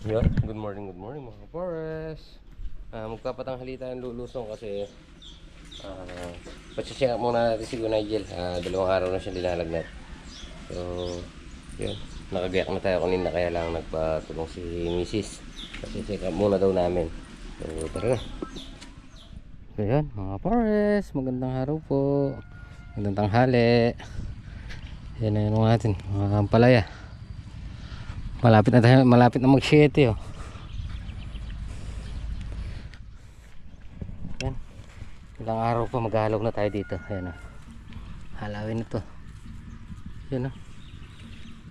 Yun, good morning mga forest. Magpapatanghali tayong lulusong kasi pacheck up muna natin si Nigel. Dalawang araw na siya linalagnat. So, yun, nakagayak na tayo kanina kaya lang nagpatulong si Mrs. Pacheck up muna daw namin. So, tara na. So, yun, mga forest, magandang araw po. Magandang tanghali. Yan na yun natin, mga palaya. Malapit na tayo, malapit na mag-7 oh. Yan. Ilang araw pa maghalog na tayo dito. Ayan oh. Halawin ito. Yan oh.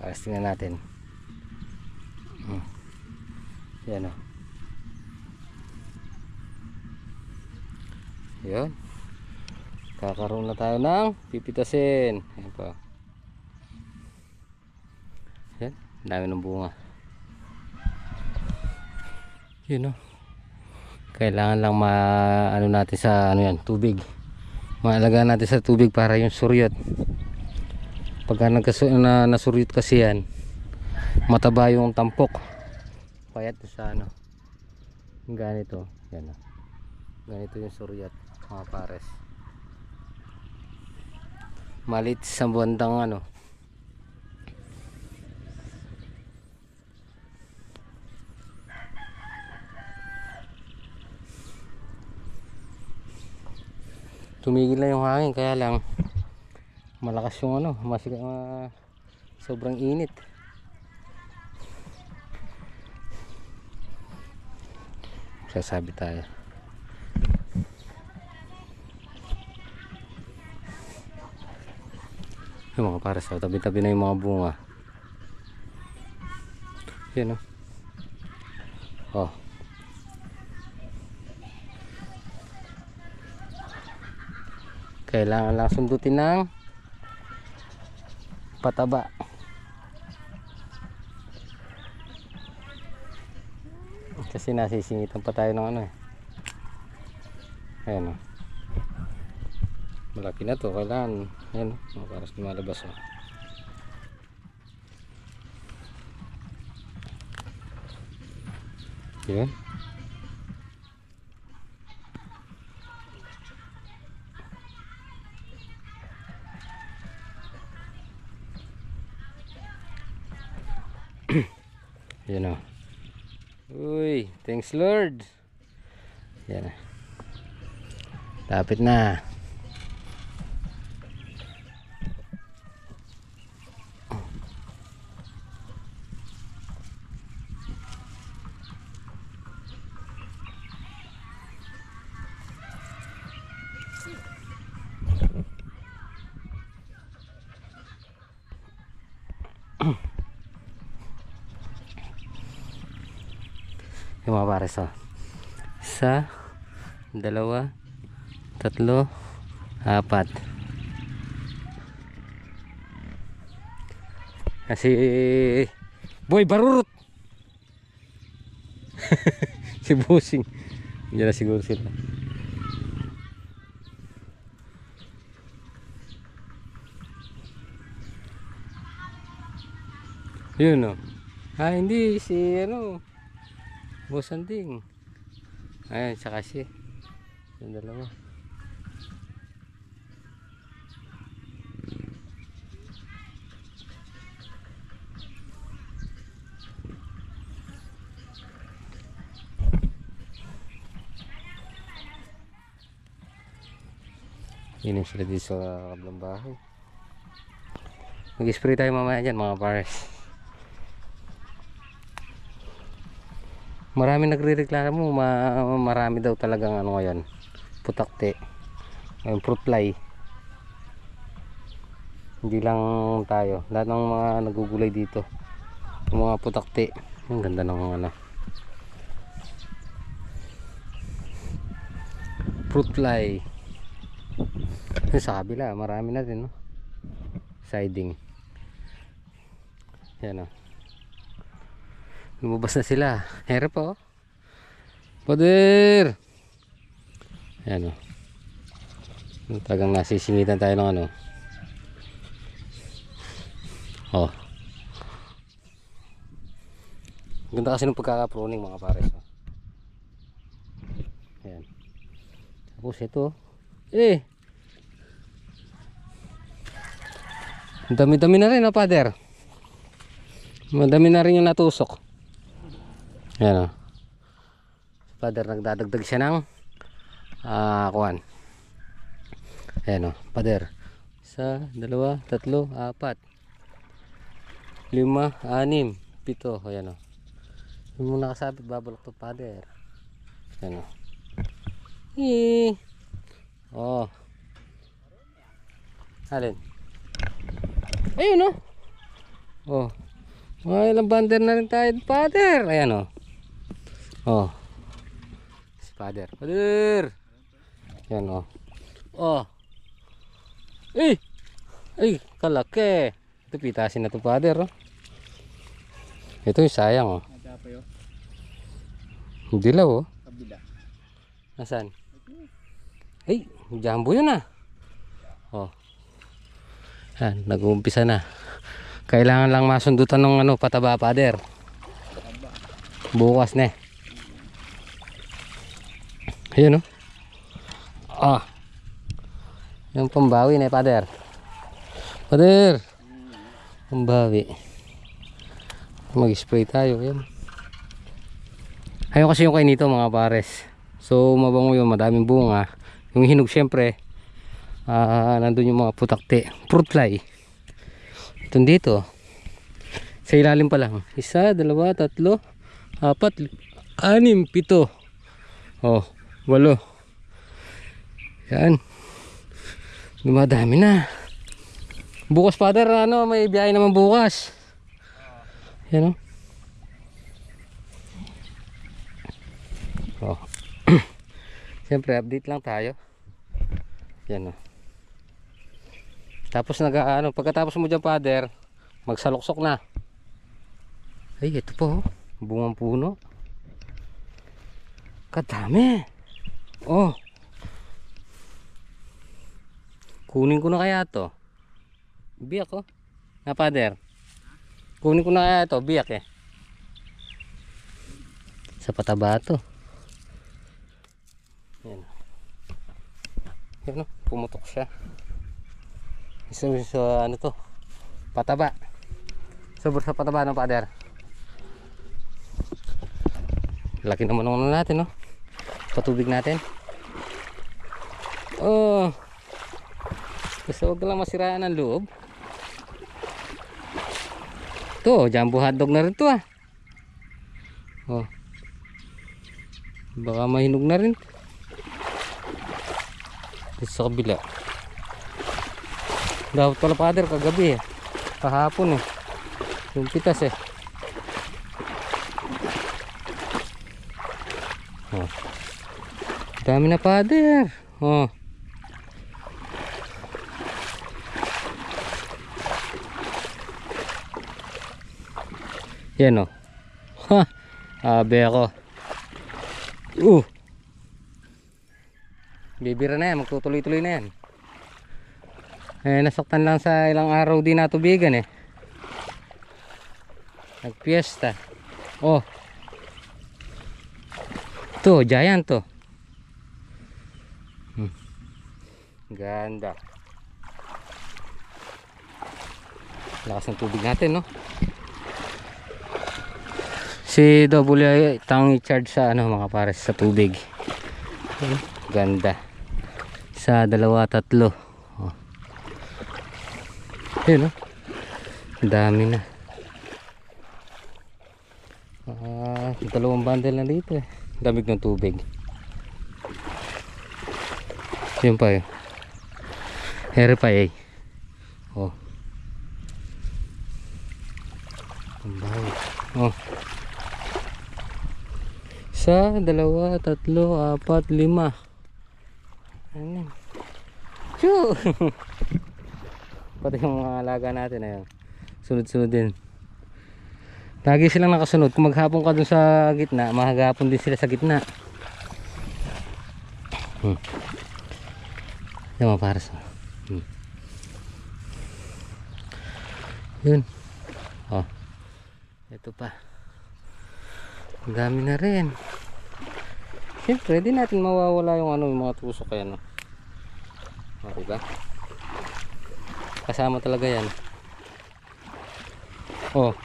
Para tingnan natin. Yan oh. Yan. Kakaroon na tayo ng pipitasin. Ayan pa. Yan. Dami ng bunga. Yun oh. Kailangan lang ano natin sa tubig. Maalagaan natin sa tubig para yung suryot. Pagka nasuryot kasi yan, mataba yung tampok. Payat sa ganito. Yan oh. Ganito yung suryot, mga pares. Malit sa bandang tumigil na yung hangin kaya lang malakas yung sobrang init. Sasabi tayo. Yung mga para sa tabi-tabi na yung mga bunga. Yan oh. Kailangan lang sundutin ng pataba. Kasi nasisingitan pa tayo ng ayan oh. Malaki na to, kailangan ayan oh, para sa lumalabas oh. Yan. Yan o. Uy, thanks Lord. Yan. Lapit na. Yung mga pares oh. 1, 2, 3, 4. Kasi boy barurut. Si Busing. Diyan na siguro sila. Yun oh. Hindi si Bosanding. Ayan, saka yung dalawa. Inom sila dito sa kablang bahay. Mag-spray tayo mamaya dyan mga pares. Marami nagre-reklamo, marami daw talagang ngayon, putakte, fruit fly. Hindi lang tayo, lahat ng mga nagugulay dito, yung mga putakte. Ang ganda ng fruit fly. Sa kabila, marami na din siding. Yan lumabas na sila. Hirap po. Poder. Ayan tagang nasisingitan tayo ng Ganda kasi ng pagkaka-pruning mga pares. Ayan. Tapos ito. Ang dami-dami na rin, Father. Madami na rin yung natusok. Ayan, Father, nagdadagdag siya ng kuwan. Ayan, Father. 1, 2, 3, 4, 5, 6, 7. Ayan, yung muna nakasabit, babalok to, Father. Ayan, alin? Ayun, ilang bander na rin tayo, Father. Ayan, si Father. Ayan, ay, kalaki. Ito, pitasin na to, Father. Ito yung sayang, Hindi law, Kabila. Nasaan? Ay, jumbo yun, Yan, nag-uumpisa na. Kailangan lang masundutan ng pataba, Father. Bukas na. Ayun, yung pambawi na, Father. Pambawi. Mag-spray tayo. Ayun. Ayun kasi yung kain nito, mga pares. So mabango yun, madaming bunga. Yung hinog syempre, nandun yung mga putakte, fruit fly. Ito dito, sa ilalim pa lang. 1, 2, 3, 4, 5, 6, 7. 8. Yan. Dumadami na. Bukas, Father, may biyahe naman bukas. Yan, siyempre update lang tayo. Yan, Tapos pagkatapos mo dyan, Father, magsaluksok na. Ay, ito po, bungang puno. Kadami. Kunin ko na kaya to. Biyak, Father. Kunin ko na kaya to, biyak sa pataba to. Yan, pumutok siya. So to, pataba. Sobra sa pataba ng Father. Laki naman ng natin, patubig natin. Basta huwag lang masiraan ang loob. Ito, jumbo hotdog na rin to, baka mahinog na rin. Dito sa kabila. Dapat pala, Father, kagabi kahapon yung pitas dami na, Father. Yan, abe ako. Bibira na yan, magtutuloy-tuloy na yan. Nasaktan lang sa ilang araw din natubigan nagpiesta. To, giant to. Ganda. Lakas ng tubig natin, Si double tang i-charge sa mga pares sa tubig. Ganda. 1, 2, 3. Yun, dami na. Dalawang bundle na dito damig ng tubig. Yun pa Heri pa ang bahay. 1, 2, 3, 4, 5. Ano? Pati yung mga alaga natin sunod-sunod din. Lagi silang nakasunod. Kung maghapon ka dun sa gitna, mahagapon din sila sa gitna. Yan mga pares. Yun. Ito pa. Ang dami na rin. Siyempre, di natin mawawala yung ano, yung mga tusok kaya no. O, diba? Kasama talaga yan. Oh.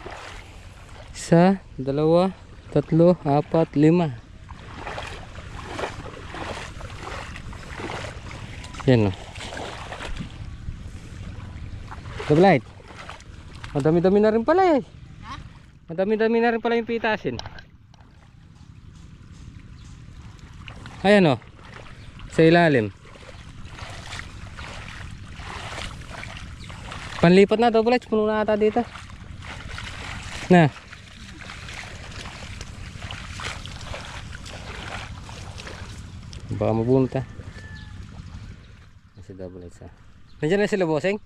1, 2, 3, 4, 5. Yan no. Double light. Madami-dami na rin pala eh. Ha? Madami-dami na rin pala yung pitasin. Ayan o. Sa ilalim. Panlipat na double lights. Puno na ata dito. Na. Baka mabunot ha. Kasi double lights ha. Nandiyan na sila bossing?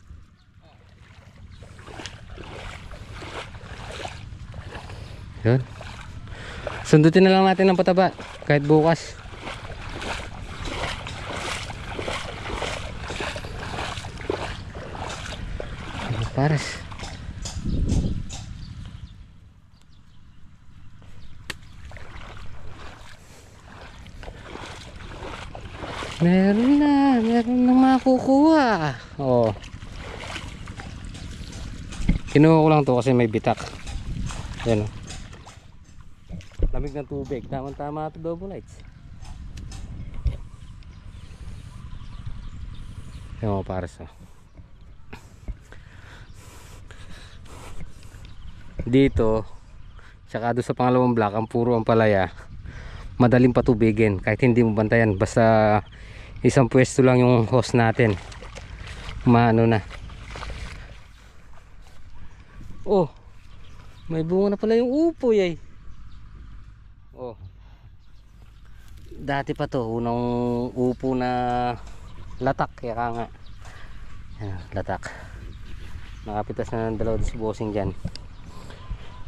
Yun. Sundutin na lang natin ng pataba. Kahit bukas. Pares. Meron na makukuha. Oh. Kinuha ko lang to kasi may bitak. Yan oh. Lamig ng tubig. Tama-tama ito double lights. Yan mga pares oh. Dito tsaka doon sa pangalawang block ang puro ang palaya, madaling patubigin kahit hindi mo bantayan, basta isang pwesto lang yung hose natin, maano na. Oh, may bunga na pala yung upoy ay. Oh, dati pa to unang upo na latak, kaya nga yan, latak. Nakapitas na ng dalawa si bossing dyan.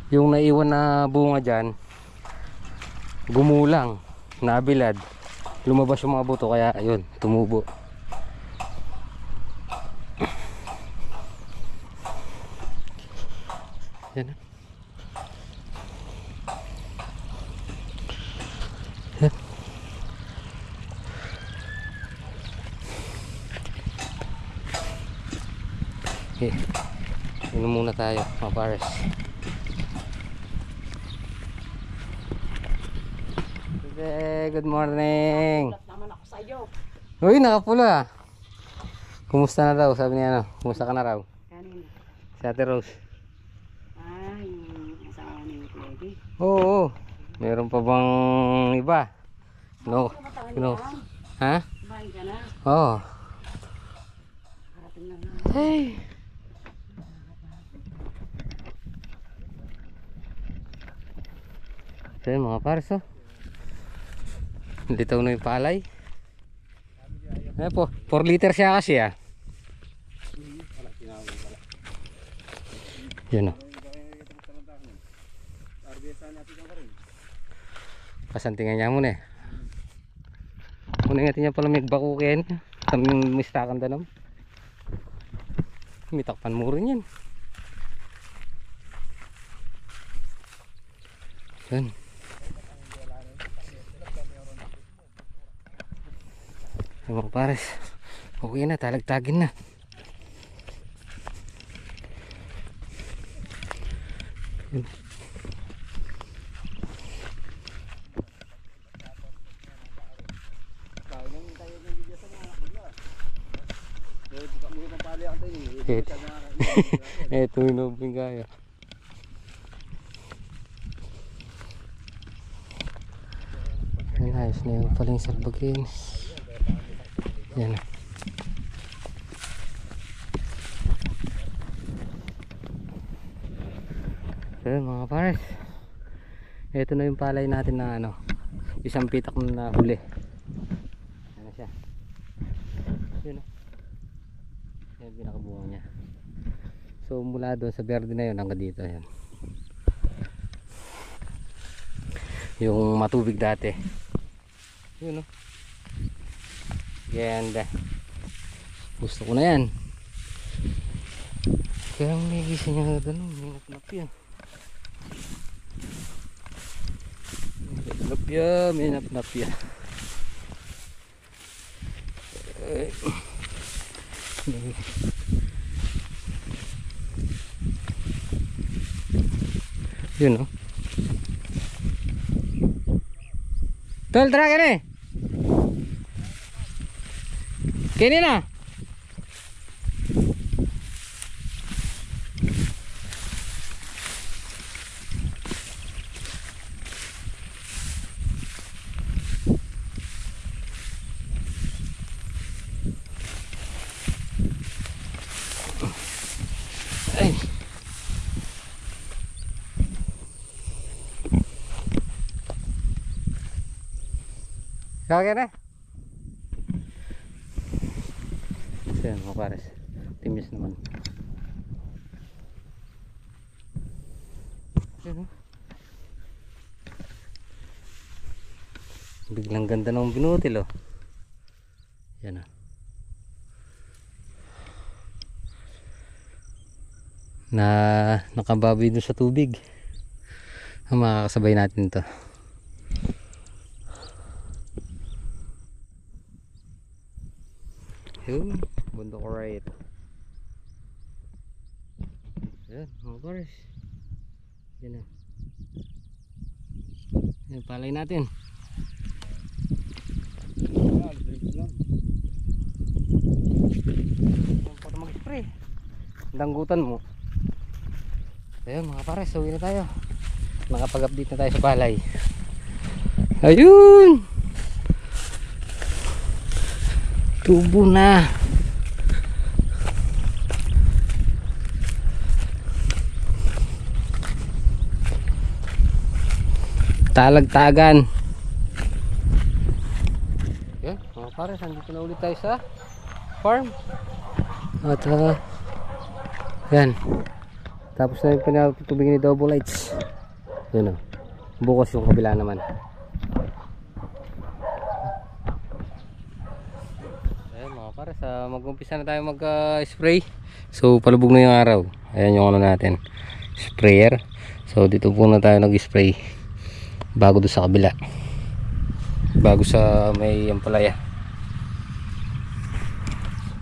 Yung naiwan na bunga dyan, gumulang, nabilad, lumabas yung mga buto, kaya ayun, tumubo. Yan. Yan. Okay. Inom muna tayo mga pares. Good morning. Naman ako sa iyo. Uy, nakapula. Kumusta na daw? Sabi niya ano? Kumusta ka na raw? Kanina. Si Ate Rose. Yung asawa ni Lady. Oo. Meron pa bang iba? No. No. Ha? Kumain ka na. Oo. Harating na nga. Hey. Ito yung mga pares oh. Litaw na yung palay. Ayan po, 4 liter siya kasi ah. Yun oh. Pasantingan niya muna eh. Muna ingatin niya pala may bakukin. Kami yung mistakan danam. Mitakpan mo rin yan. Yun. Yung mga pares, okay na, talagtagin na. Yun. Ito yung nabing kaya. Ayos na yung paling salbagin. Yan. So mga pares, ito na yung palay natin na ano, isang pitak na huli. Ano siya? Yun o. Yan pinakabunga niya. So mula doon sa berde na yun hanggang dito. Yan. Yung matubig dati. Yun o. Ganda. Gusto ko na yan. Kaya may gising niya doon. Minap-nap yan. Napya, may napya. Ay. Yun oh. Tol, tara ka na eh. Kini na. Ay. Kaya na. Ayan mga pares, timis naman. Ayan oh. Biglang ganda ng binutil oh. Ayan oh. Na nakababoy dun sa tubig. Makakasabay natin to. Yun, bundok ko right. Yan, mga pares. Yan na. Yan, palay natin. Yan, para mag-spray. Danggutan mo. Ayun mga pares, uwi na tayo. Nakapag-update na tayo sa palay. Ayun! Tubo na. Talagtagan. Yan, mga pares, andito na ulit tayo sa farm. At yan. Tapos na yung pinatutubig ni Double Lights. Yan o. Bukas yung kabila naman. Pares, mag-umpisa na tayo mag-spray. So palubog na yung araw. Ayan yung ano natin, sprayer. So dito po na tayo nag-spray bago doon sa kabila, bago sa may ampalaya.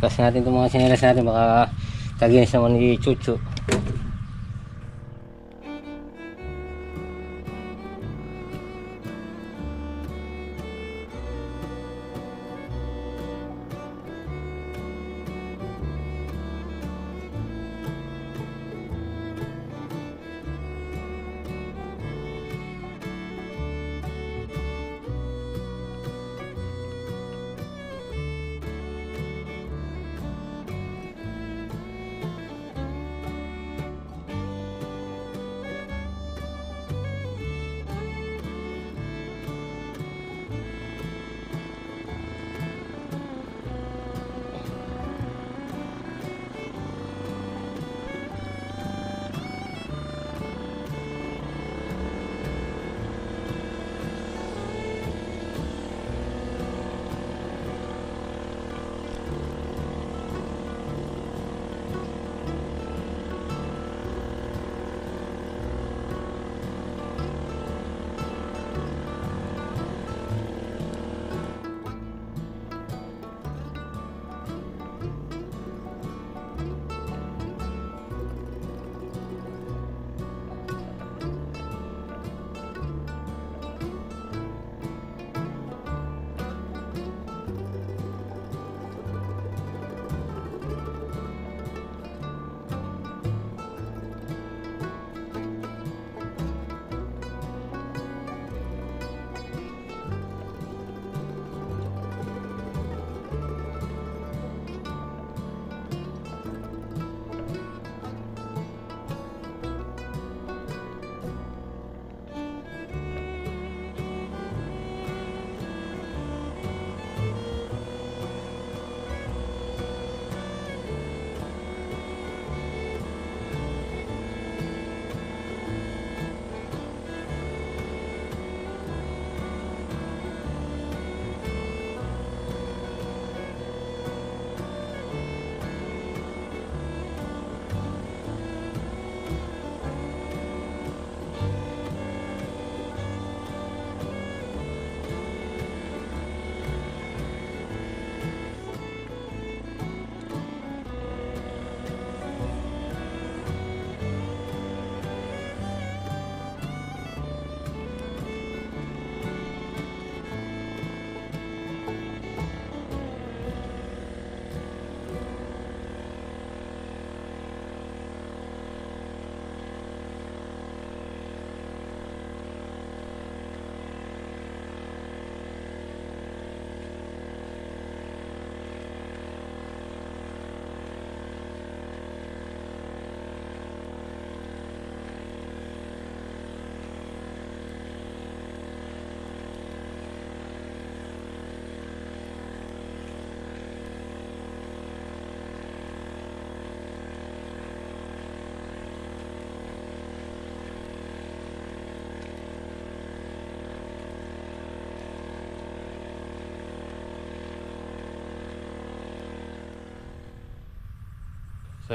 Tapos natin itong mga sinelas natin, baka taginis naman ni Chuchu.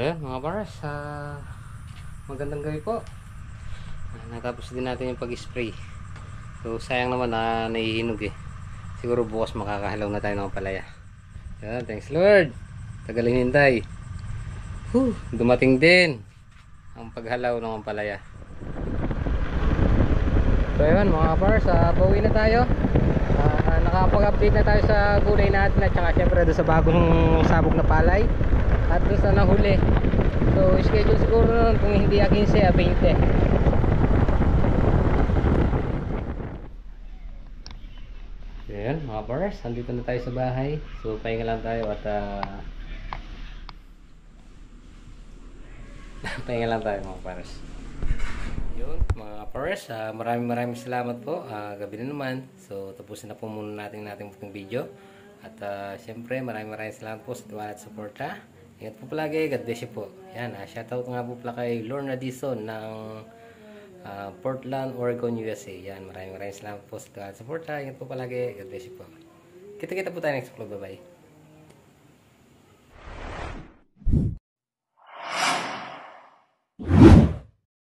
So yun mga pares, magandang gabi po. Natapos din natin yung pag-spray. So sayang naman na nahihinog eh. Siguro bukas makakahalaw na tayo ng palaya. Yan, thanks Lord. Tagaling hintay. Dumating din ang paghalaw ng palaya. So yun mga pares, pauwi na tayo. Nakapag-update na tayo sa gulay natin at saka syempre doon sa bagong sabog na palay at doon sa nahuli. So schedule siguro nun kung hindi 15, 20. Ayan mga pares, andito na tayo sa bahay. So pahinga lang tayo at pahinga lang tayo mga pares. Yun mga pares, maraming salamat po. Gabi na naman. So tapusin na po muna natin itong video. At syempre maraming salamat po sa tiwala at suporta. Ingat po palagi, God bless you po. Yan, shoutout nga po pala kay Lorna Dizon ng Portland, Oregon, USA. Yan, maraming salamat po sa tiwala at suporta. Ingat po palagi, God bless you po. Kita-kita po tayo next vlog. Bye bye.